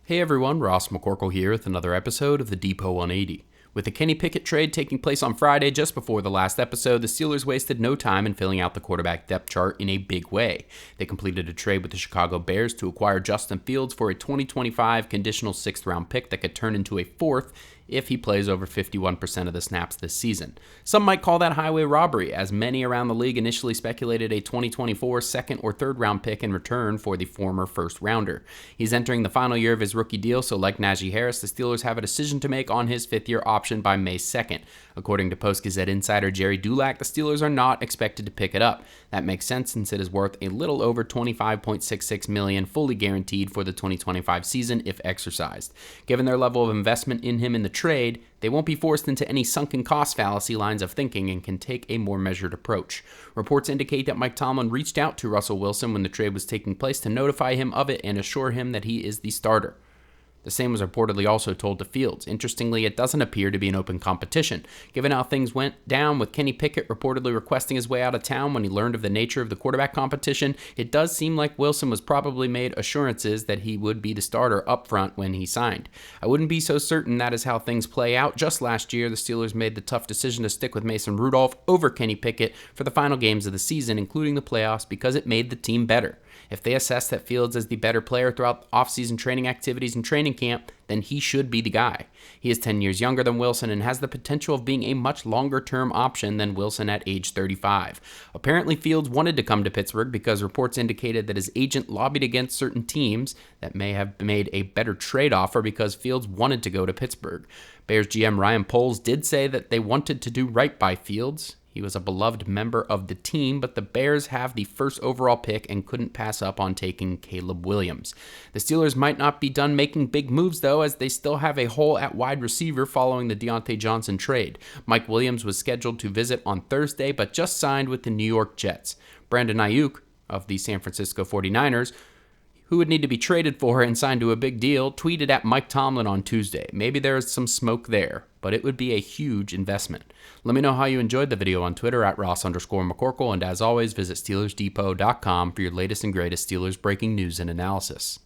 Hey everyone, Ross McCorkle here with another episode of the Depot 180. With the Kenny Pickett trade taking place on Friday just before the last episode, the Steelers wasted no time in filling out the quarterback depth chart in a big way. They completed a trade with the Chicago Bears to acquire Justin Fields for a 2025 conditional 6th-round pick that could turn into a 4th if he plays over 51% of the snaps this season. Some might call that highway robbery, as many around the league initially speculated a 2024 second or third round pick in return for the former first rounder. He's entering the final year of his rookie deal, so like Najee Harris, the Steelers have a decision to make on his 5th-year option by May 2nd. According to Post-Gazette insider Jerry Dulac, the Steelers are not expected to pick it up. That makes sense since it is worth a little over $25.66 million fully guaranteed for the 2025 season if exercised. Given their level of investment in him in the trade, they won't be forced into any sunken cost fallacy lines of thinking and can take a more measured approach. Reports indicate that Mike Tomlin reached out to Russell Wilson when the trade was taking place to notify him of it and assure him that he is the starter. The same was reportedly also told to Fields. Interestingly, it doesn't appear to be an open competition. Given how things went down with Kenny Pickett reportedly requesting his way out of town when he learned of the nature of the quarterback competition, it does seem like Wilson was probably made assurances that he would be the starter up front when he signed. I wouldn't be so certain that is how things play out. Just last year, the Steelers made the tough decision to stick with Mason Rudolph over Kenny Pickett for the final games of the season, including the playoffs, because it made the team better. If they assess that Fields is the better player throughout off-season training activities and training camp, then he should be the guy. He is 10 years younger than Wilson and has the potential of being a much longer-term option than Wilson at age 35. Apparently, Fields wanted to come to Pittsburgh because reports indicated that his agent lobbied against certain teams that may have made a better trade offer because Fields wanted to go to Pittsburgh. Bears GM Ryan Poles did say that they wanted to do right by Fields. He was a beloved member of the team, but the Bears have the first overall pick and couldn't pass up on taking Caleb Williams. The Steelers might not be done making big moves, though, as they still have a hole at wide receiver following the Deontay Johnson trade. Mike Williams was scheduled to visit on Thursday, but just signed with the New York Jets. Brandon Ayuk of the San Francisco 49ers, who would need to be traded for and signed to a big deal, tweeted at Mike Tomlin on Tuesday. Maybe there is some smoke there, but it would be a huge investment. Let me know how you enjoyed the video on Twitter at Ross_McCorkle, and as always, visit SteelersDepot.com for your latest and greatest Steelers breaking news and analysis.